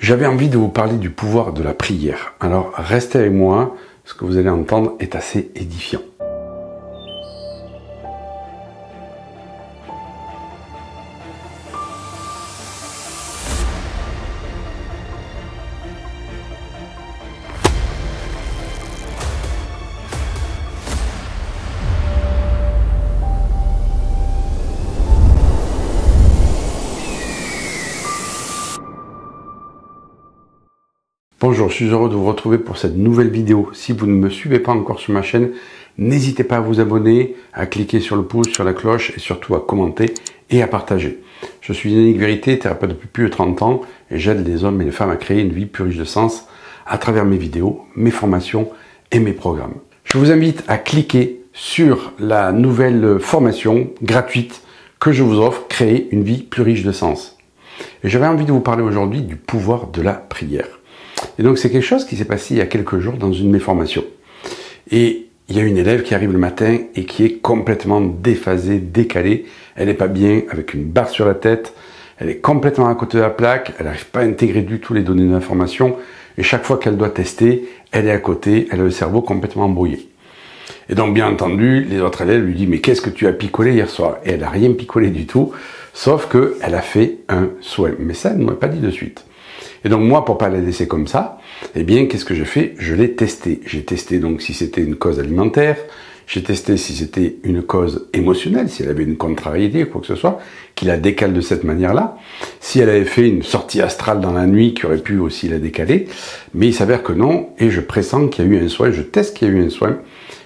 J'avais envie de vous parler du pouvoir de la prière. Alors restez avec moi, ce que vous allez entendre est assez édifiant. Bonjour, je suis heureux de vous retrouver pour cette nouvelle vidéo. Si vous ne me suivez pas encore sur ma chaîne, n'hésitez pas à vous abonner, à cliquer sur le pouce, sur la cloche et surtout à commenter et à partager. Je suis Yannick Vérité, thérapeute depuis plus de 30 ans et j'aide les hommes et les femmes à créer une vie plus riche de sens à travers mes vidéos, mes formations et mes programmes. Je vous invite à cliquer sur la nouvelle formation gratuite que je vous offre, Créer une vie plus riche de sens. Et j'avais envie de vous parler aujourd'hui du pouvoir de la prière. Et donc c'est quelque chose qui s'est passé il y a quelques jours dans une de mes formations. Et il y a une élève qui arrive le matin et qui est complètement déphasée, décalée. Elle n'est pas bien, avec une barre sur la tête. Elle est complètement à côté de la plaque. Elle n'arrive pas à intégrer du tout les données de l'information. Et chaque fois qu'elle doit tester, elle est à côté. Elle a le cerveau complètement embrouillé. Et donc bien entendu, les autres élèves lui disent « Mais qu'est-ce que tu as picolé hier soir ?» Et elle n'a rien picolé du tout, sauf qu'elle a fait un souhait. Mais ça, elle ne m'a pas dit de suite. Et donc moi, pour pas la laisser comme ça, eh bien, qu'est-ce que j'ai fait? Je l'ai testé. J'ai testé donc si c'était une cause alimentaire, j'ai testé si c'était une cause émotionnelle, si elle avait une contrariété, quoi que ce soit, qui la décale de cette manière-là. Si elle avait fait une sortie astrale dans la nuit, qui aurait pu aussi la décaler. Mais il s'avère que non, et je pressens qu'il y a eu un soin, je teste qu'il y a eu un soin.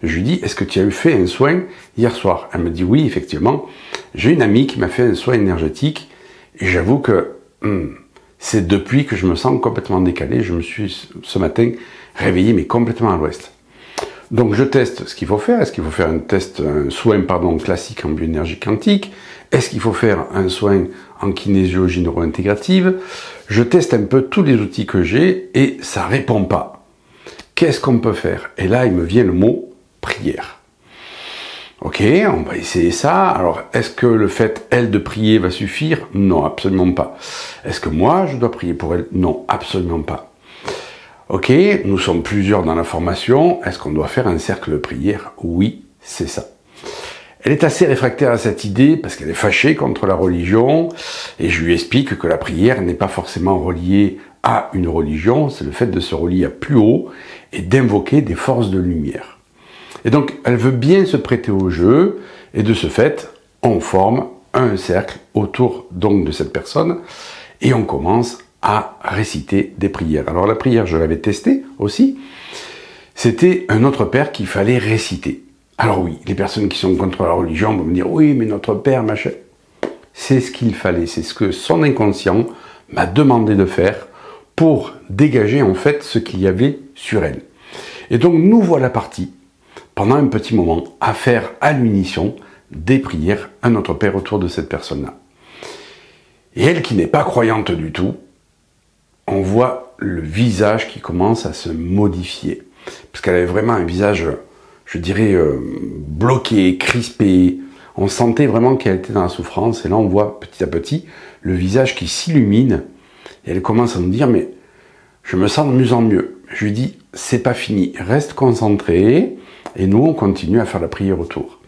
Je lui dis, est-ce que tu as eu fait un soin hier soir? Elle me dit, oui, effectivement. J'ai une amie qui m'a fait un soin énergétique, et j'avoue que... c'est depuis que je me sens complètement décalé. Je me suis, ce matin, réveillé, mais complètement à l'ouest. Donc, je teste ce qu'il faut faire. Est-ce qu'il faut faire un soin classique en bioénergie quantique? Est-ce qu'il faut faire un soin en kinésiologie neuro-intégrative? Je teste un peu tous les outils que j'ai et ça répond pas. Qu'est-ce qu'on peut faire? Et là, il me vient le mot prière. Ok, on va essayer ça. Alors, est-ce que le fait, elle, de prier va suffire? Non, absolument pas. Est-ce que moi, je dois prier pour elle? Non, absolument pas. Ok, nous sommes plusieurs dans la formation. Est-ce qu'on doit faire un cercle de prière? Oui, c'est ça. Elle est assez réfractaire à cette idée parce qu'elle est fâchée contre la religion et je lui explique que la prière n'est pas forcément reliée à une religion, c'est le fait de se relier à plus haut et d'invoquer des forces de lumière. Et donc, elle veut bien se prêter au jeu, et de ce fait, on forme un cercle autour donc de cette personne, et on commence à réciter des prières. Alors la prière, je l'avais testée aussi, c'était un Notre Père qu'il fallait réciter. Alors oui, les personnes qui sont contre la religion vont me dire, oui, mais Notre Père, machin. C'est ce qu'il fallait, c'est ce que son inconscient m'a demandé de faire pour dégager en fait ce qu'il y avait sur elle. Et donc, nous voilà partis, pendant un petit moment, à faire à l'unisson des prières à Notre Père autour de cette personne-là. Et elle, qui n'est pas croyante du tout, on voit le visage qui commence à se modifier. Parce qu'elle avait vraiment un visage, je dirais, bloqué, crispé. On sentait vraiment qu'elle était dans la souffrance. Et là, on voit petit à petit le visage qui s'illumine. Et elle commence à nous dire, mais je me sens de mieux en mieux. Je lui dis, c'est pas fini, reste concentré. Et nous, on continue à faire la prière autour.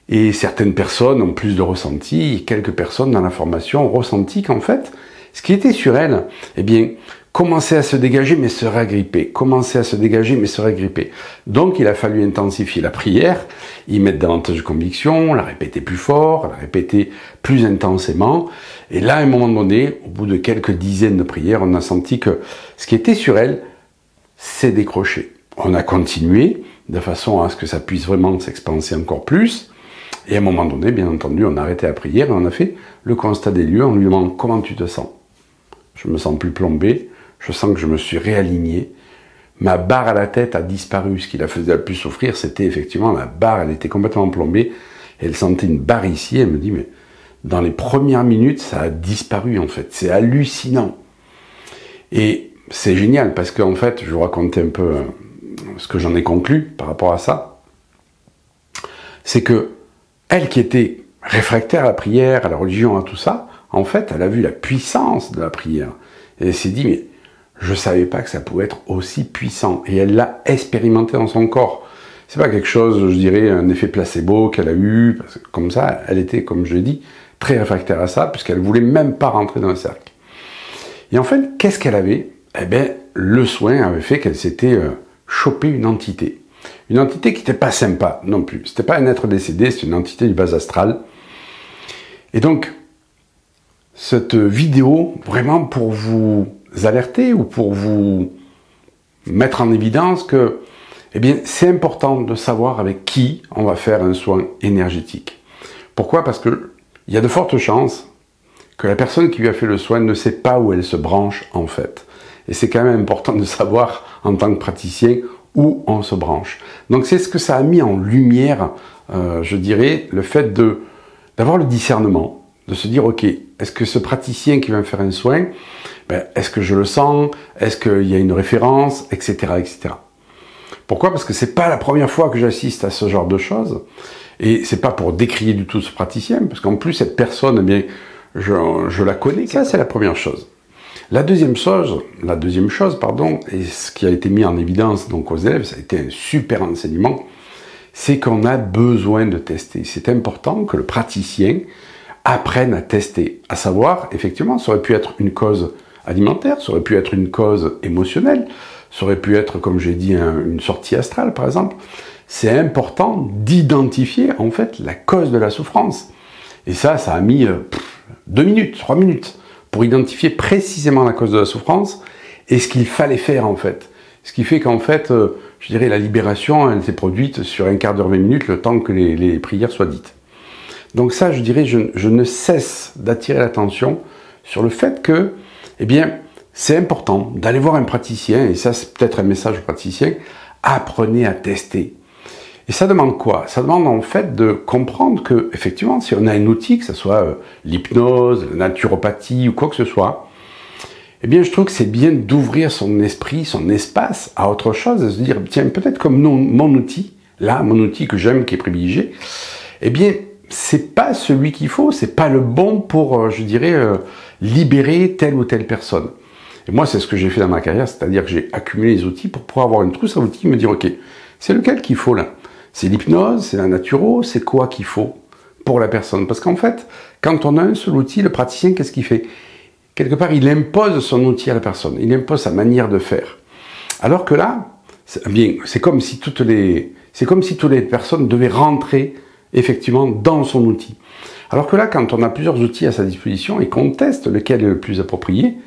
Et certaines personnes ont plus de ressenti, quelques personnes dans la formation ont ressenti qu'en fait, ce qui était sur elle, eh bien, commençait à se dégager mais se ragripper, commençait à se dégager mais se ragripper. Donc, il a fallu intensifier la prière, y mettre davantage de conviction, la répéter plus fort, la répéter plus intensément. Et là, à un moment donné, au bout de quelques dizaines de prières, on a senti que ce qui était sur elle s'est décroché. On a continué, de façon à ce que ça puisse vraiment s'expanser encore plus. Et à un moment donné, bien entendu, on a arrêté la prière et on a fait le constat des lieux. On lui demande comment tu te sens. Je me sens plus plombé, je sens que je me suis réaligné. Ma barre à la tête a disparu. Ce qui la faisait le plus souffrir, c'était effectivement la barre. Elle était complètement plombée. Elle sentait une barre ici. Elle me dit, mais dans les premières minutes, ça a disparu en fait. C'est hallucinant. Et c'est génial parce qu'en fait, je vais vous raconter un peu ce que j'en ai conclu par rapport à ça, c'est que elle qui était réfractaire à la prière, à la religion, à tout ça, en fait, elle a vu la puissance de la prière. Et elle s'est dit, mais je ne savais pas que ça pouvait être aussi puissant. Et elle l'a expérimenté dans son corps. C'est pas quelque chose, je dirais, un effet placebo qu'elle a eu, parce que comme ça, elle était, comme je l'ai dit, très réfractaire à ça, puisqu'elle ne voulait même pas rentrer dans le cercle. Et en fait, qu'est-ce qu'elle avait? Eh bien, le soin avait fait qu'elle s'était chopé une entité. Une entité qui n'était pas sympa non plus. C'était pas un être décédé, c'est une entité du bas astral. Et donc, cette vidéo, vraiment pour vous alerter ou pour vous mettre en évidence que, eh bien, c'est important de savoir avec qui on va faire un soin énergétique. Pourquoi? Parce que il y a de fortes chances que la personne qui lui a fait le soin ne sait pas où elle se branche en fait. Et c'est quand même important de savoir en tant que praticien où on se branche. Donc c'est ce que ça a mis en lumière, je dirais, le fait d'avoir le discernement, de se dire, ok, est-ce que ce praticien qui va me faire un soin, ben, est-ce que je le sens, est-ce qu'il y a une référence, etc., etc. Pourquoi? Parce que c'est pas la première fois que j'assiste à ce genre de choses, et c'est pas pour décrier du tout ce praticien, parce qu'en plus cette personne, eh bien, je la connais. Ça, c'est la première chose. La deuxième chose, et ce qui a été mis en évidence donc aux élèves, ça a été un super enseignement, c'est qu'on a besoin de tester. C'est important que le praticien apprenne à tester, à savoir, effectivement, ça aurait pu être une cause alimentaire, ça aurait pu être une cause émotionnelle, ça aurait pu être, comme j'ai dit, une sortie astrale, par exemple. C'est important d'identifier, en fait, la cause de la souffrance. Et ça a mis 2 minutes, 3 minutes, pour identifier précisément la cause de la souffrance et ce qu'il fallait faire, en fait. Ce qui fait qu'en fait, je dirais, la libération, elle s'est produite sur un quart d'heure, 20 minutes, le temps que les prières soient dites. Donc ça, je dirais, je ne cesse d'attirer l'attention sur le fait que, eh bien, c'est important d'aller voir un praticien, et ça, c'est peut-être un message au praticien, apprenez à tester. Et ça demande quoi? Ça demande en fait de comprendre que, effectivement, si on a un outil, que ce soit l'hypnose, la naturopathie ou quoi que ce soit, eh bien, je trouve que c'est bien d'ouvrir son esprit, son espace à autre chose, de se dire, tiens, peut-être comme mon outil, là, mon outil que j'aime, qui est privilégié, eh bien, c'est pas celui qu'il faut, c'est pas le bon pour, je dirais, libérer telle ou telle personne. Et moi, c'est ce que j'ai fait dans ma carrière, c'est-à-dire que j'ai accumulé les outils pour pouvoir avoir une trousse à outils et me dire, ok, c'est lequel qu'il faut là? C'est l'hypnose, c'est la naturo, c'est quoi qu'il faut pour la personne? Parce qu'en fait, quand on a un seul outil, le praticien, qu'est-ce qu'il fait? Quelque part, il impose son outil à la personne, il impose sa manière de faire. Alors que là, c'est comme si toutes les personnes devaient rentrer effectivement dans son outil. Alors que là, quand on a plusieurs outils à sa disposition et qu'on teste lequel est le plus approprié,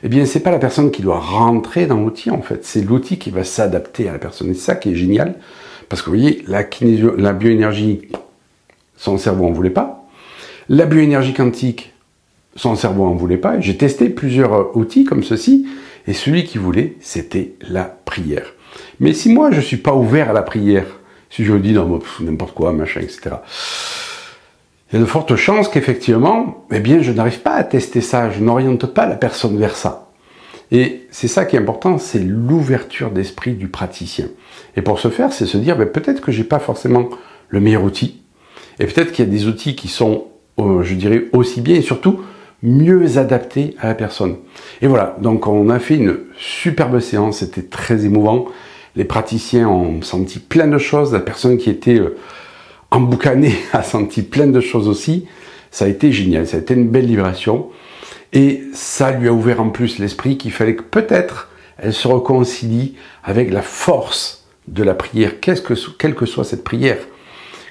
eh bien, c'est pas la personne qui doit rentrer dans l'outil, en fait. C'est l'outil qui va s'adapter à la personne. Et c'est ça qui est génial. Parce que vous voyez, la bioénergie, son cerveau en voulait pas. La bioénergie quantique, son cerveau en voulait pas. J'ai testé plusieurs outils comme ceci. Et celui qui voulait, c'était la prière. Mais si moi, je suis pas ouvert à la prière, si je dis non, n'importe quoi, machin, etc., il y a de fortes chances qu'effectivement, eh bien, je n'arrive pas à tester ça, je n'oriente pas la personne vers ça. Et c'est ça qui est important, c'est l'ouverture d'esprit du praticien. Et pour ce faire, c'est se dire, ben, peut-être que j'ai pas forcément le meilleur outil, et peut-être qu'il y a des outils qui sont, je dirais, aussi bien et surtout mieux adaptés à la personne. Et voilà, donc on a fait une superbe séance, c'était très émouvant. Les praticiens ont senti plein de choses, la personne qui était emboucanée a senti plein de choses aussi. Ça a été génial, ça a été une belle libération. Et ça lui a ouvert en plus l'esprit qu'il fallait que peut-être elle se réconcilie avec la force de la prière, quelle que soit cette prière.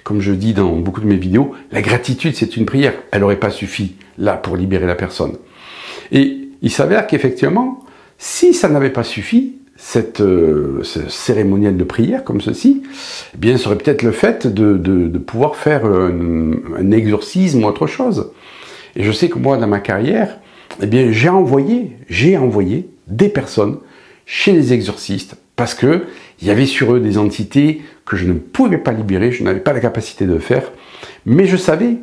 Comme je dis dans beaucoup de mes vidéos, la gratitude c'est une prière. Elle n'aurait pas suffi là pour libérer la personne. Et il s'avère qu'effectivement, si ça n'avait pas suffi, ce cérémoniel de prière comme ceci, eh bien, ça aurait peut-être le fait de pouvoir faire un exorcisme ou autre chose. Et je sais que moi, dans ma carrière, eh bien, j'ai envoyé des personnes chez les exorcistes parce que il y avait sur eux des entités que je ne pouvais pas libérer, je n'avais pas la capacité de faire, mais je savais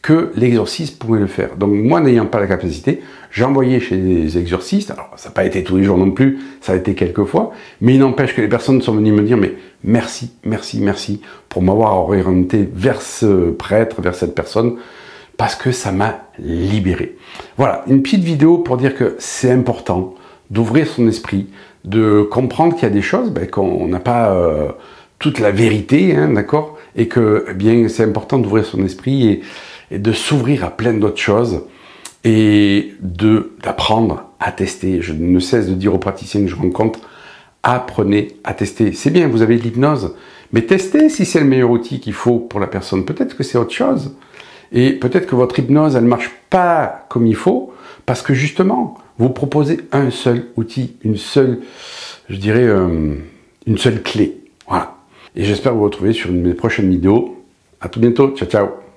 que l'exorciste pouvait le faire. Donc moi, n'ayant pas la capacité, j'ai envoyé chez les exorcistes, alors ça n'a pas été tous les jours non plus, ça a été quelques fois, mais il n'empêche que les personnes sont venues me dire, mais merci, merci, merci pour m'avoir orienté vers ce prêtre, vers cette personne, parce que ça m'a libéré. Voilà, une petite vidéo pour dire que c'est important d'ouvrir son esprit, de comprendre qu'il y a des choses, qu'on n'a pas toute la vérité, hein, d'accord, et que eh bien c'est important d'ouvrir son esprit et de s'ouvrir à plein d'autres choses et d'apprendre à tester. Je ne cesse de dire aux praticiens que je rencontre, apprenez à tester. C'est bien, vous avez de l'hypnose, mais testez si c'est le meilleur outil qu'il faut pour la personne. Peut-être que c'est autre chose. Et peut-être que votre hypnose, elle ne marche pas comme il faut, parce que justement, vous proposez un seul outil, une seule, je dirais, une seule clé. Voilà. Et j'espère vous retrouver sur une de mes prochaines vidéos. À tout bientôt. Ciao, ciao.